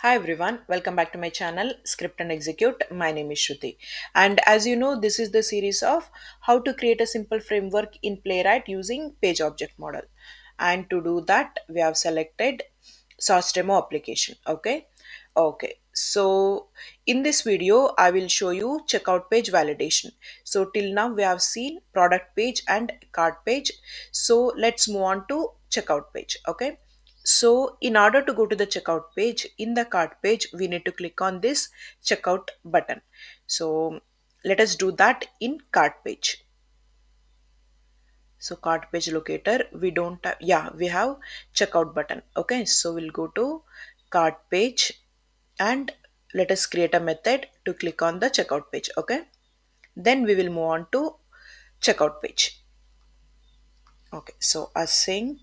Hi everyone, welcome back to my channel Script and Execute. My name is Shruti, and as you know, this is the series of how to create a simple framework in Playwright using Page Object Model. And to do that, we have selected Source Demo application. Okay. So in this video, I will show you checkout page validation. So till now, we have seen product page and cart page. So let's move on to checkout page. Okay. So in order to go to the checkout page, in the cart page, we need to click on this checkout button. So let us do that in cart page. So cart page locator, we don't have, yeah, we have checkout button. Okay, so we'll go to cart page and let us create a method to click on the checkout page. Okay, then we will move on to checkout page. Okay, so async,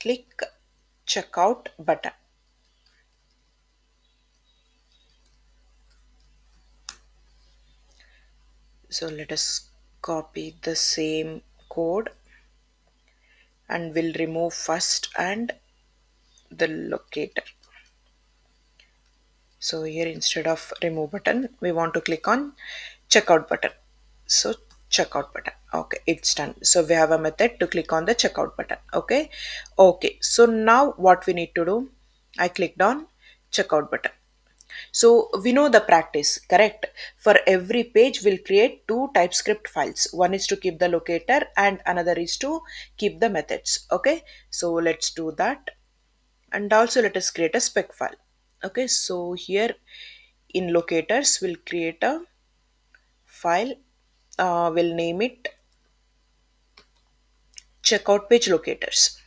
click checkout button. So let us copy the same code and we'll remove first and the locator. So here instead of remove button, we want to click on checkout button. So checkout button. Okay, it's done. So we have a method to click on the checkout button. Okay. So now what we need to do, I clicked on checkout button. So we know the practice, correct? For every page, we'll create two TypeScript files. One is to keep the locator and another is to keep the methods. Okay, so let's do that. And also let us create a spec file. Okay, so here in locators, we'll create a file. We'll name it checkout page locators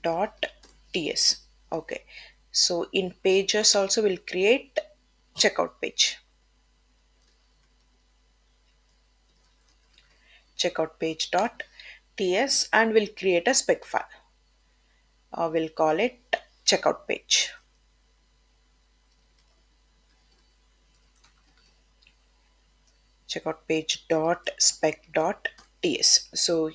dot ts. Okay, so in pages also we'll create checkout page.ts and we'll create a spec file. We'll call it checkout page. Checkout page.spec.ts. So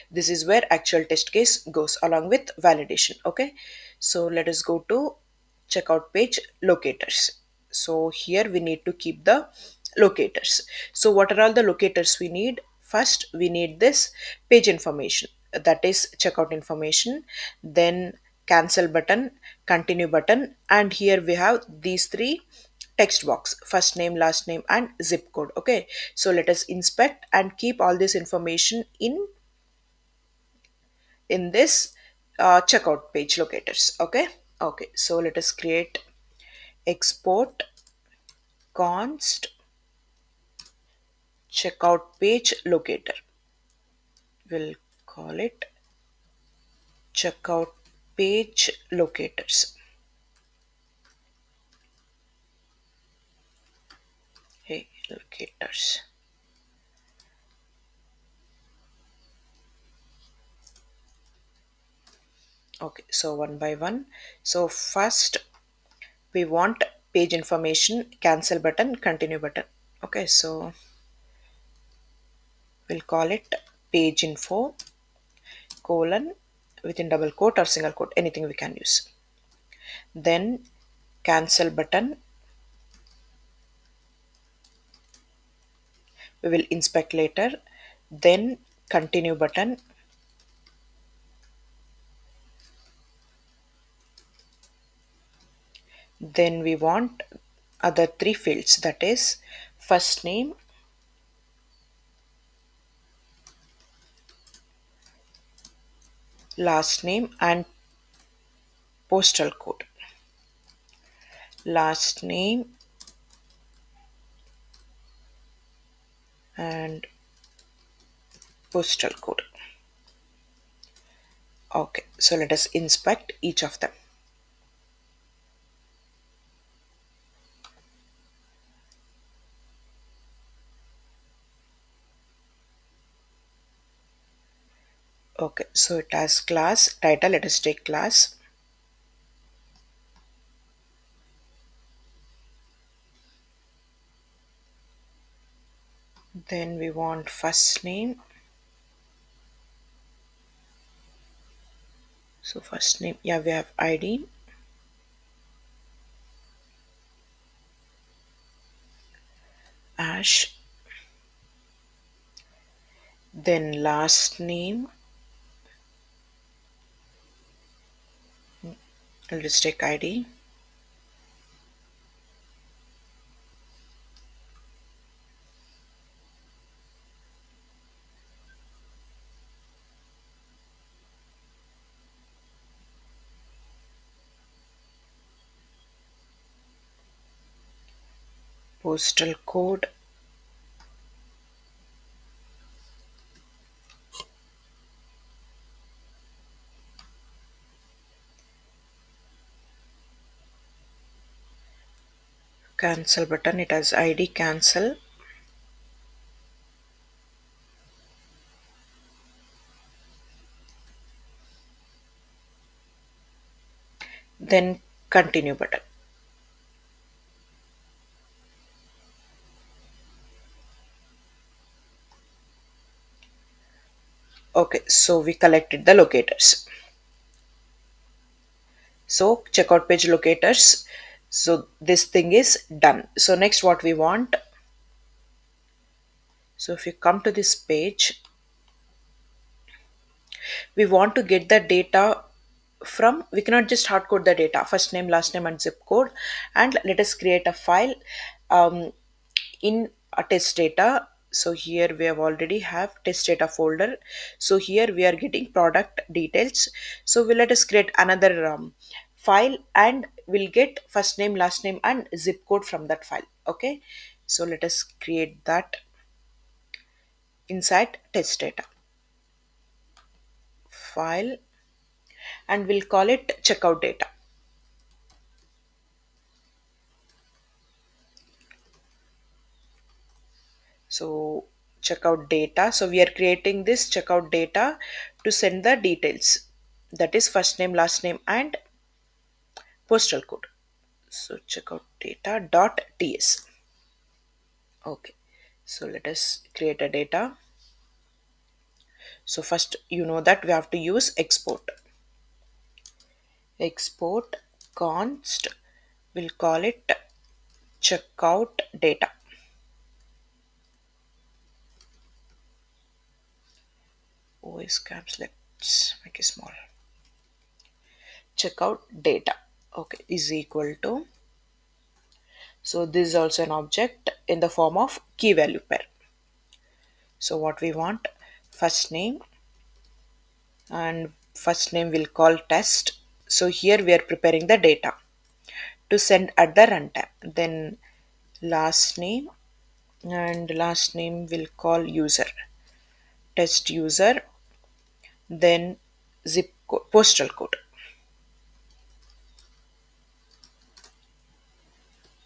this is where actual test case goes along with validation. Okay, so let us go to checkout page locators. So here we need to keep the locators. So what are all the locators we need? First, we need this page information, that is checkout information, then cancel button, continue button, and here we have these three text box, first name, last name, and zip code. Okay, so let us inspect and keep all this information in this checkout page locators. Okay, so let us create export const checkout page locator. We'll call it checkout page locators. Hey, locators. Okay, so one by one. So first we want page information, cancel button, continue button. Okay, so we'll call it page info colon within double quote or single quote, anything we can use. Then cancel button, we will inspect later. Then continue button, then we want other three fields, that is first name, last name, and postal code. Last name and postal code. Okay, so let us inspect each of them. Okay, so it has class title. Let us take class. Then we want first name, So first name, yeah, we have ID, Ash, then last name, I'll just take ID, postal code, cancel button, it has ID, cancel, then continue button. Okay, so we collected the locators. So checkout page locators. So this thing is done. So next what we want. So if you come to this page, we want to get the data from, we cannot just hard code the data, first name, last name and zip code, and let us create a file um, in a test data. So here we have already have test data folder. So here we are getting product details. So we let us create another file and we'll get first name, last name and zip code from that file. Okay, so let us create that inside test data file and we'll call it checkout data. So checkout data. So we are creating this checkout data to send the details. That is first name, last name, and postal code. So checkout data.ts. Okay. So let us create a data. So first you know that we have to use export. Export const. We'll call it checkout data. OS caps. Let's make it small. Checkout data. Okay, is equal to, so this is also an object in the form of key value pair. So what we want, first name, and first name will call test. So here we are preparing the data to send at the runtime. Then last name, and last name will call user, test user, then zip code, postal code,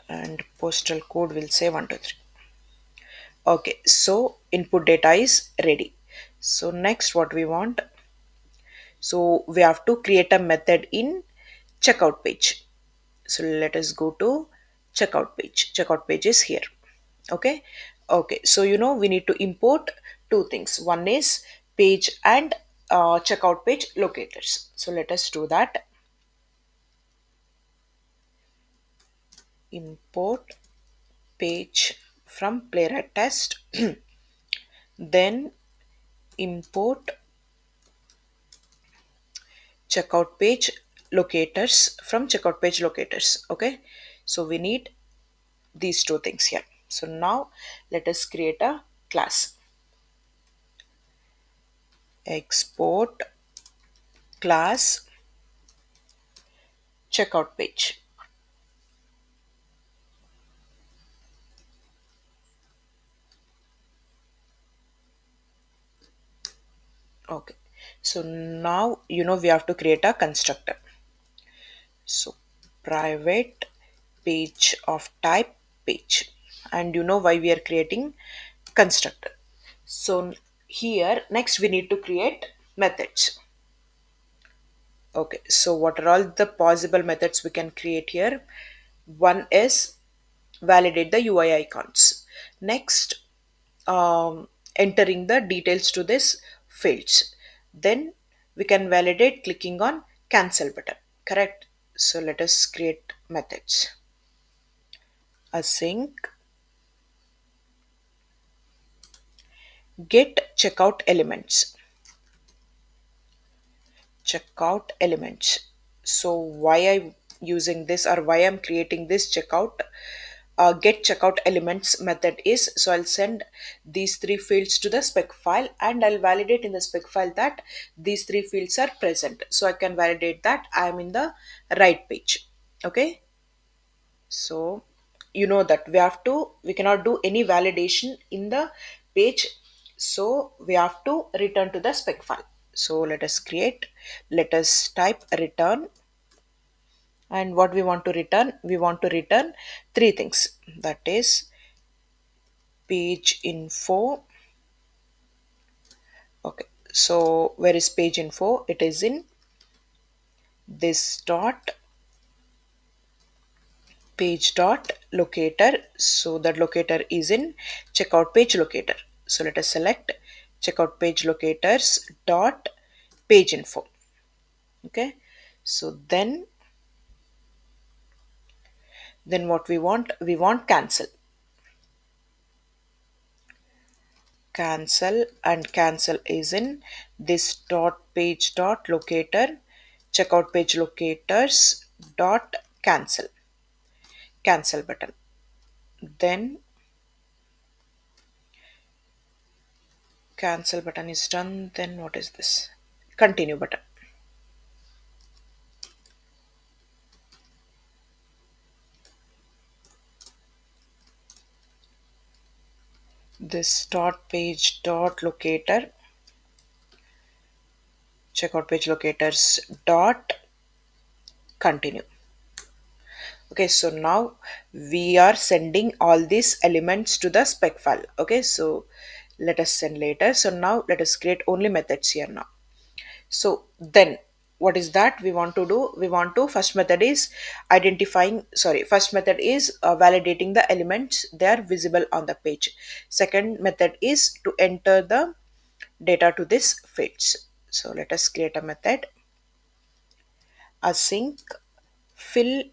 and postal code will say 123. Okay, so input data is ready. So next what we want, so we have to create a method in checkout page. So let us go to checkout page. Checkout page is here. Okay. Okay. So we need to import two things. One is page and checkout page locators. So let us do that. Import page from Playwright test. Then import checkout page locators from checkout page locators. Okay. So we need these two things here. So now let us create a class. Export class checkout page. Okay. So now we have to create a constructor. So private page of type page. And you know why we are creating constructor. So here next we need to create methods. Okay, so what are all the possible methods we can create here? One is validate the UI icons. Next, entering the details to this fields. Then we can validate clicking on cancel button, correct? So let us create methods. Async get checkout elements. So why I using this, or why I'm creating this get checkout elements method is, so I'll send these three fields to the spec file, and I'll validate in the spec file that these three fields are present, so I can validate that I'm in the right page. Okay, so you know that we cannot do any validation in the page, so we have to return to the spec file. So let us type return, and what we want to return three things, that is page info. Okay, so where is page info? It is in this dot page dot locator, so that locator is in checkout page locator. So let us select checkout page locators dot page info. Okay, so then what we want cancel, and cancel is in this dot page dot locator checkout page locators dot cancel button. Then cancel button is done, then what is this, continue button. This dot page dot locator checkout page locators dot continue. Okay, so now we are sending all these elements to the spec file. Okay, so let us send later. So now let us create only methods here now. So then what is that we want to do? We want to, first method is first method is validating the elements, they are visible on the page. Second method is to enter the data to this fields. So let us create a method async fill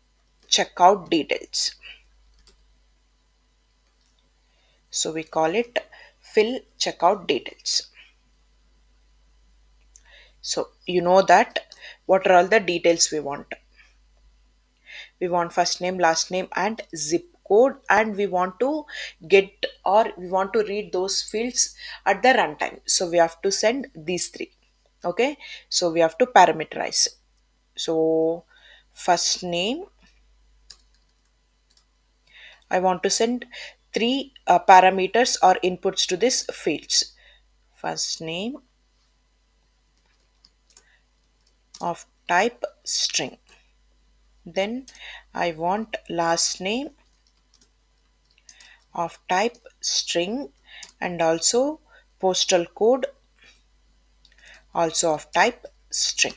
checkout details. So we call it fill checkout details. So you know that what are all the details we want. We want first name, last name, and zip code, and we want to get, or we want to read those fields at the runtime. So we have to send these three. Okay, so we have to parameterize. So first name, I want to send three parameters or inputs to this fields. First name of type string. Then I want last name of type string, and also postal code also of type string.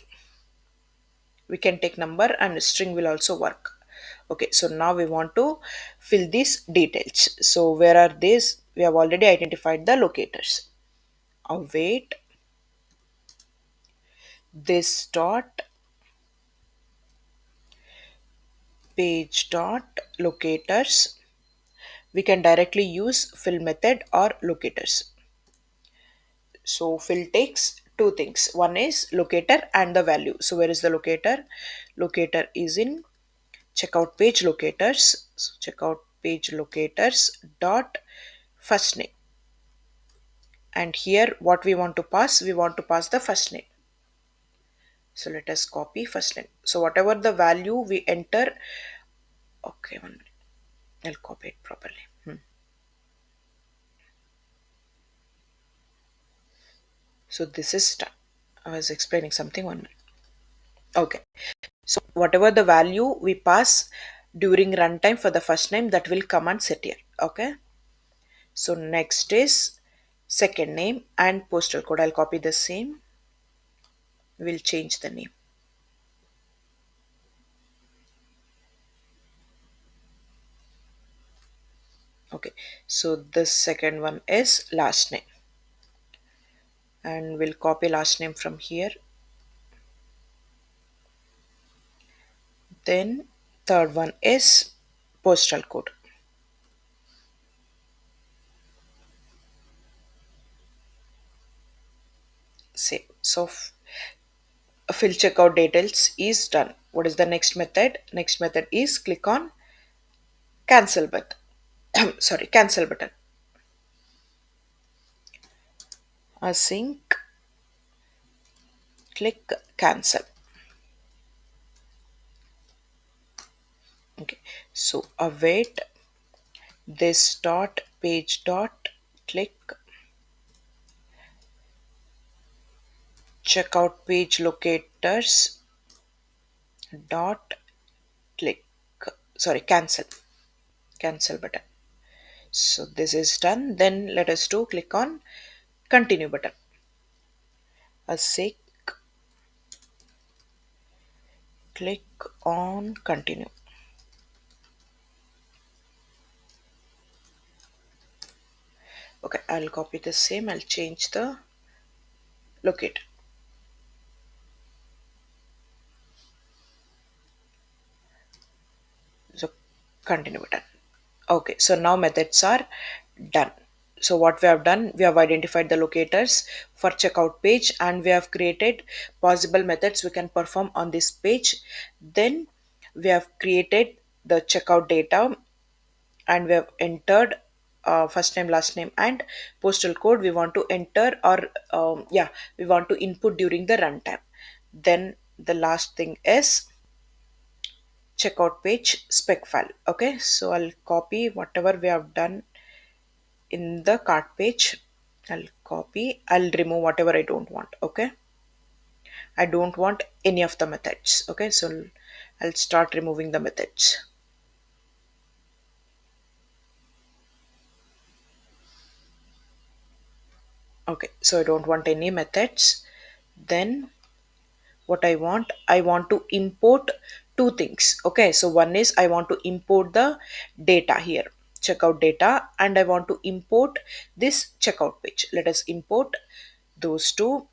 We can take number, and string will also work. Okay, so now we want to fill these details. So where are these? We have already identified the locators. Await this dot page dot locators. We can directly use fill method or locators. So fill takes two things. One is locator and the value. So where is the locator? Locator is in checkout page locators. So checkout page locators dot first name. And here what we want to pass? We want to pass the first name. So let us copy first name. So whatever the value we enter, okay, 1 minute. I'll copy it properly. So this is done. I was explaining something 1 minute. Okay. So whatever the value we pass during runtime for the first name, that will come and sit here. Okay. So next is second name and postal code. I'll copy the same. We'll change the name. Okay. So the second one is last name. And we'll copy last name from here. Then third one is postal code. Save. So fill checkout details is done. What is the next method? Next method is click on cancel button. Sorry, cancel button. Async, click cancel. Okay, so await this dot page dot click checkout page locators dot click, sorry, cancel button. So this is done. Then let us do click on continue button. Async, click on continue. Okay, I'll copy the same. I'll change the locator. So continue button. Okay, so now methods are done. So what we have done, we have identified the locators for checkout page and we have created possible methods we can perform on this page. Then we have created the checkout data and we have entered first name, last name, and postal code we want to enter, or yeah, we want to input during the runtime. Then the last thing is checkout page spec file. Okay, so I'll copy whatever we have done in the cart page. I'll remove whatever I don't want. Okay, I don't want any of the methods. Okay, so I'll start removing the methods. Okay, so I don't want any methods. Then what I want to import two things. Okay, so one is I want to import the data here, checkout data, and I want to import this checkout page. Let us import those two.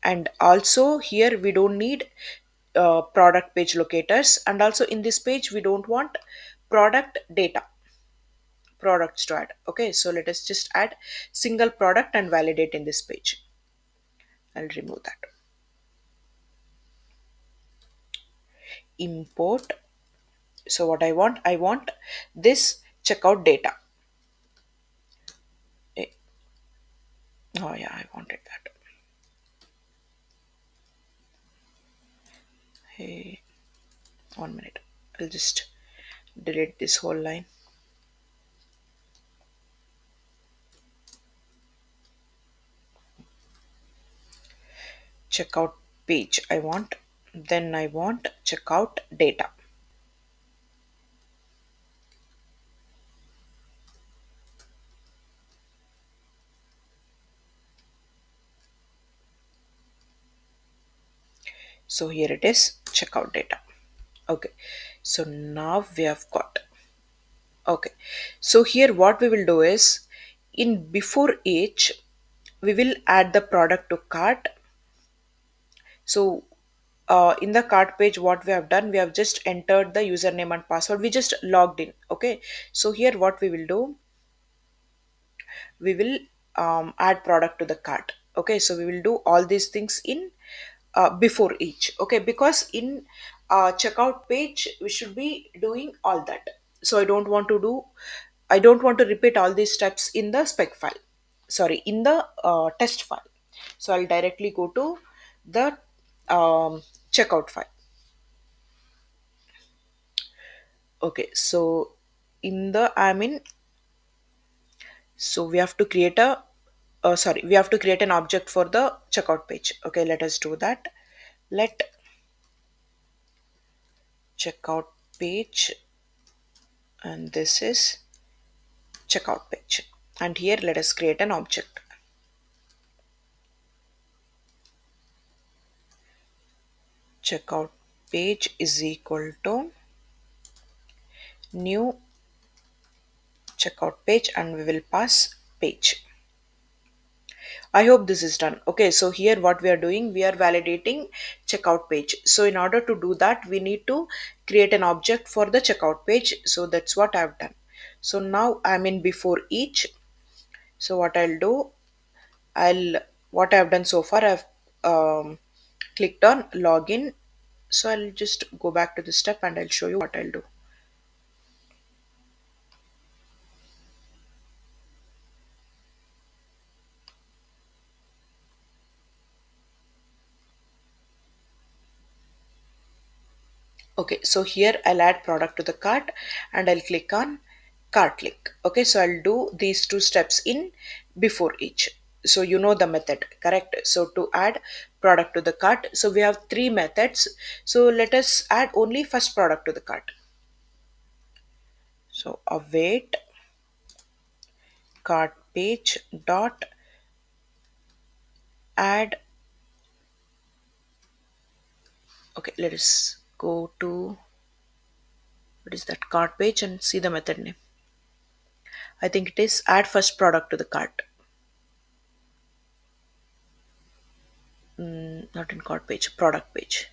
And also here we don't need product page locators, and also in this page we don't want product data, products to add. Okay, so let us just add single product and validate in this page. I'll remove that. Import. So what I want this checkout data. Eh, oh yeah, I wanted that. Hey, 1 minute. I'll just delete this whole line. Checkout page I want. Then I want checkout data. So here it is, checkout data. Okay, so now we have got. Okay, so here what we will do is, in before each we will add the product to cart. So in the cart page what we have done, we have just entered the username and password, we just logged in. Okay, so here what we will do, we will add product to the cart. Okay, so we will do all these things in before each. Okay, because in checkout page we should be doing all that. So I don't want to repeat all these steps in the spec file, sorry, in the test file. So I'll directly go to the checkout file. Okay, so in the I'm in, so we have to create a sorry, we have to create an object for the checkout page. Okay, let us do that. Let checkout page, and this is checkout page, and here let us create an object. Checkout page is equal to new checkout page, and we will pass page. I hope this is done. Okay, so here what we are doing, we are validating checkout page. So in order to do that, we need to create an object for the checkout page. So that's what I've done. So now I'm in before each. So what I'll do, I'll what I've done so far, I've clicked on login. So I'll just go back to the step and I'll show you what I'll do. Okay, so here I'll add product to the cart and I'll click on cart link. Okay, so I'll do these two steps in before each. So you know the method, correct? So to add product to the cart, so we have three methods. So let us add only first product to the cart. So await cart page dot add. Okay, let us go to what is that cart page and see the method name. I think it is add first product to the cart. Not in cart page, product page.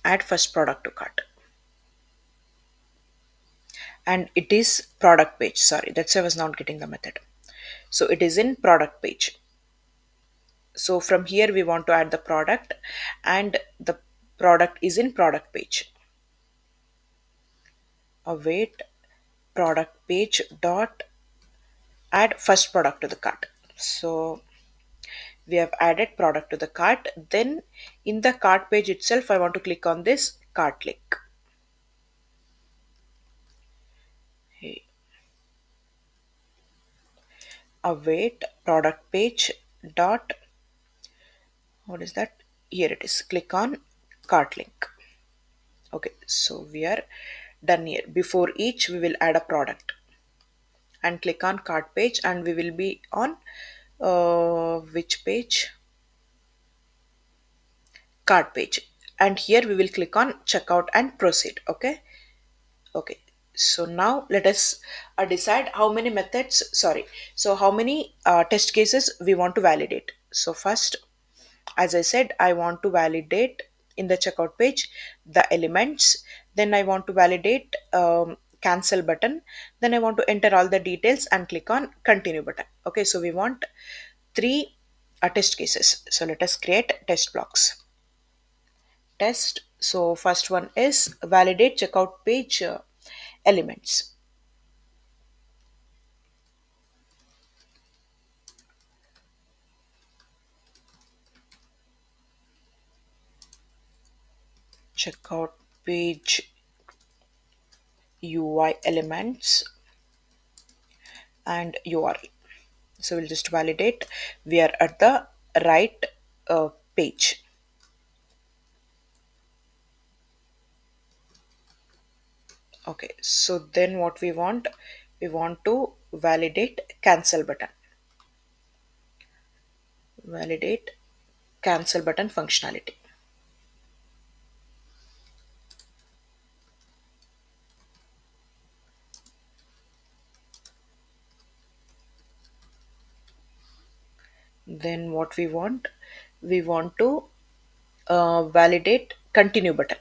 Add first product to cart, and it is product page. Sorry, that's why I was not getting the method. So it is in product page. So from here we want to add the product, and the product is in product page. Await product page dot add first product to the cart. So we have added product to the cart. Then in the cart page itself, I want to click on this cart link. Hey, await product page dot what is that? Here it is. Click on cart link. Okay, so we are done here. Before each, we will add a product and click on cart page, and we will be on which page? Cart page. And here we will click on checkout and proceed. Okay. Okay. So now let us decide how many methods, sorry, so how many test cases we want to validate. So first, as I said, I want to validate in the checkout page the elements. Then I want to validate cancel button. Then I want to enter all the details and click on continue button. Okay, so we want three test cases. So let us create test blocks. Test. So first one is validate checkout page elements. Checkout page UI elements and URL. So we'll just validate we are at the right page. Okay, so then what we want to validate cancel button. Validate cancel button functionality. Then what we want to validate continue button.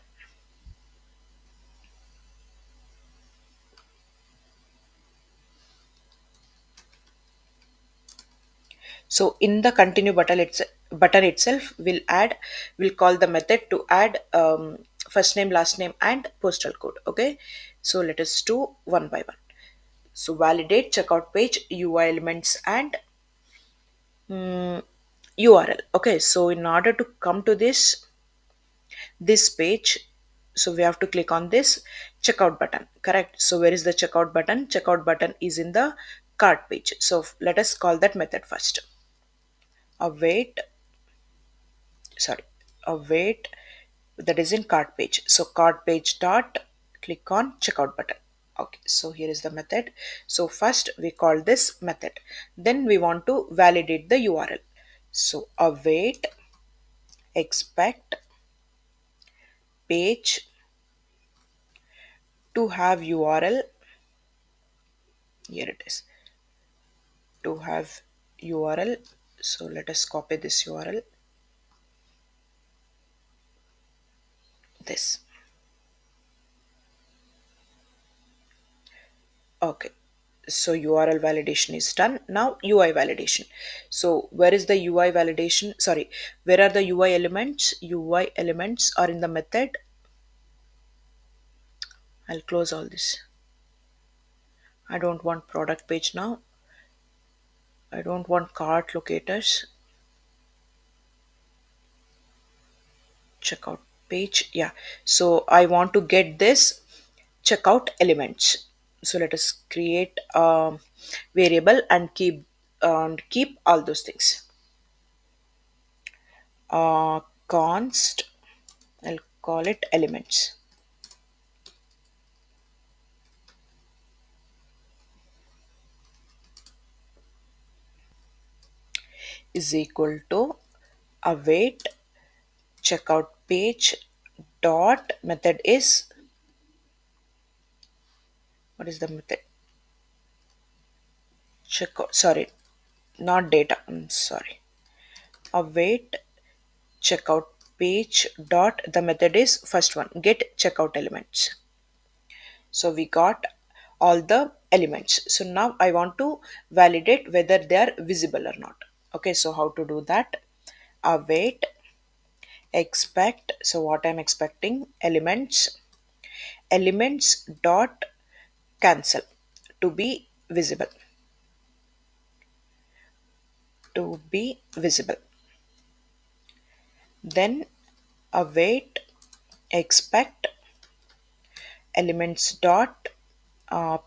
So in the continue button itself, we'll call the method to add first name, last name, and postal code. Okay, so let us do one by one. So validate checkout page UI elements and URL. Okay, so in order to come to this page, so we have to click on this checkout button. Correct. So where is the checkout button? Checkout button is in the cart page. So let us call that method first. Await sorry await that is in cart page. So cart page dot click on checkout button. Okay, so here is the method. So first we call this method, then we want to validate the URL. So await, expect, page to have URL. Here it is, to have URL. So let us copy this URL. This. Okay. So URL validation is done. Now UI validation. So where is the UI validation? Sorry, where are the UI elements? UI elements are in the method. I'll close all this. I don't want product page now. I don't want cart locators. Checkout page. Yeah. So I want to get this checkout elements. So let us create a variable and keep all those things. Const. I'll call it elements is equal to await checkout page dot method is, what is the method? Checkout, sorry, not data. I'm sorry. Await checkout page dot, the method is first one, get checkout elements. So we got all the elements. So now I want to validate whether they are visible or not. Okay, so how to do that? Await, expect, so what I'm expecting, elements dot cancel to be visible, to be visible. Then await, expect, elements dot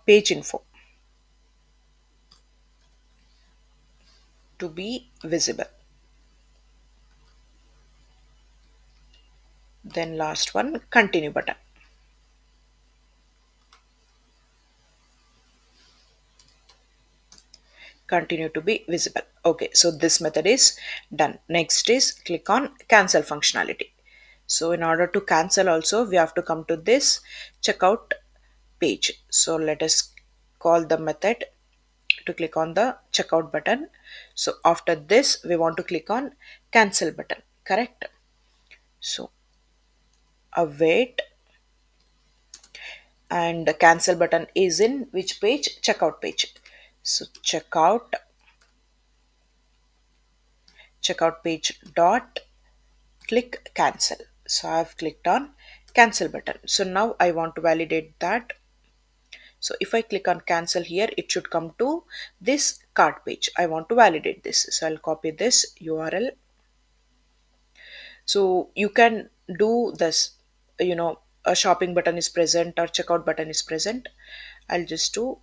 page info to be visible. Then last one, continue button, continue to be visible. Okay, so this method is done. Next is click on cancel functionality. So in order to cancel also, we have to come to this checkout page. So let us call the method to click on the checkout button. So after this, we want to click on cancel button, correct? So await, and the cancel button is in which page? Checkout page. So checkout page dot click cancel. So I've clicked on cancel button. So now I want to validate that. So if I click on cancel here, it should come to this cart page. I want to validate this. So I'll copy this URL. So you can do this, a shopping button is present or checkout button is present. I'll just do,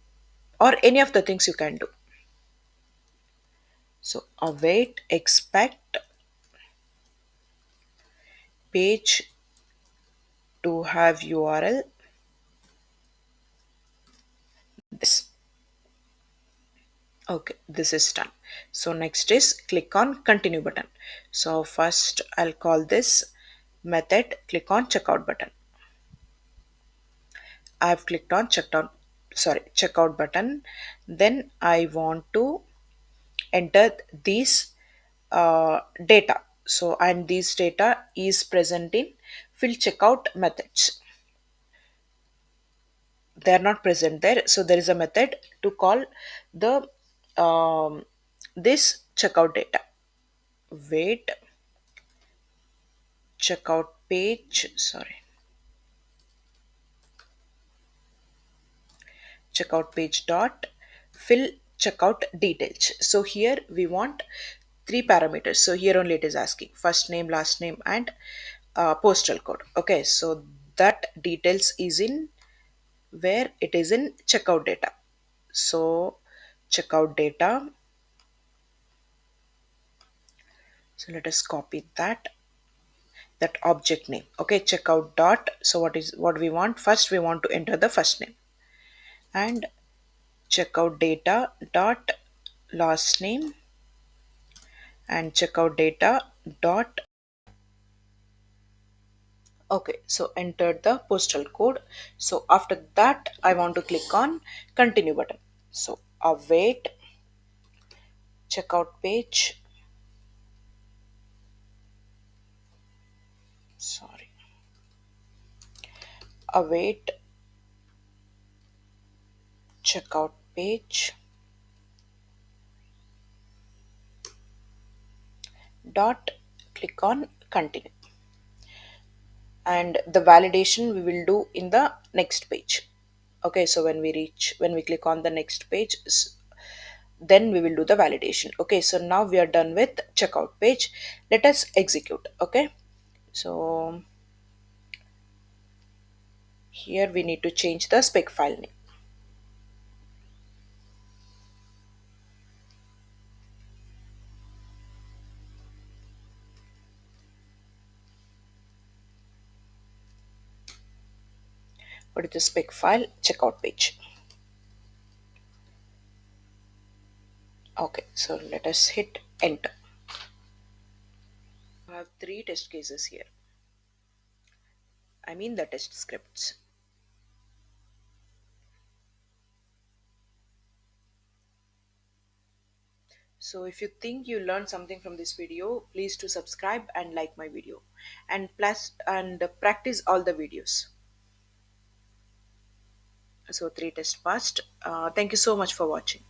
or any of the things you can do. So await, expect, page to have URL, this. Okay, this is done. So next is click on continue button. So first I'll call this method click on checkout button. I've clicked on checkout button. Then I want to enter these data. So and these data is present in fill checkout methods. They are not present there. So there is a method to call the this checkout data. Wait, checkout page, sorry, checkout page dot fill checkout details. So here we want three parameters. So here only it is asking first name, last name, and postal code. Okay, so that details is in where it is in checkout data. So checkout data. So let us copy that object name. Okay, checkout dot. So what we want? First we want to enter the first name, and checkout data dot last name and checkout data dot. Okay, so enter the postal code. So after that, I want to click on continue button. So await checkout page. Sorry, await checkout page dot, click on continue, and the validation we will do in the next page. Okay, so when we click on the next page, then we will do the validation. Okay, so now we are done with checkout page. Let us execute. Okay, so here we need to change the spec file name. What is the spec file? Checkout page. Okay, so let us hit enter. I have three test cases here. I mean the test scripts. So if you think you learned something from this video, please to subscribe and like my video, and plus and practice all the videos. So three tests passed. Thank you so much for watching.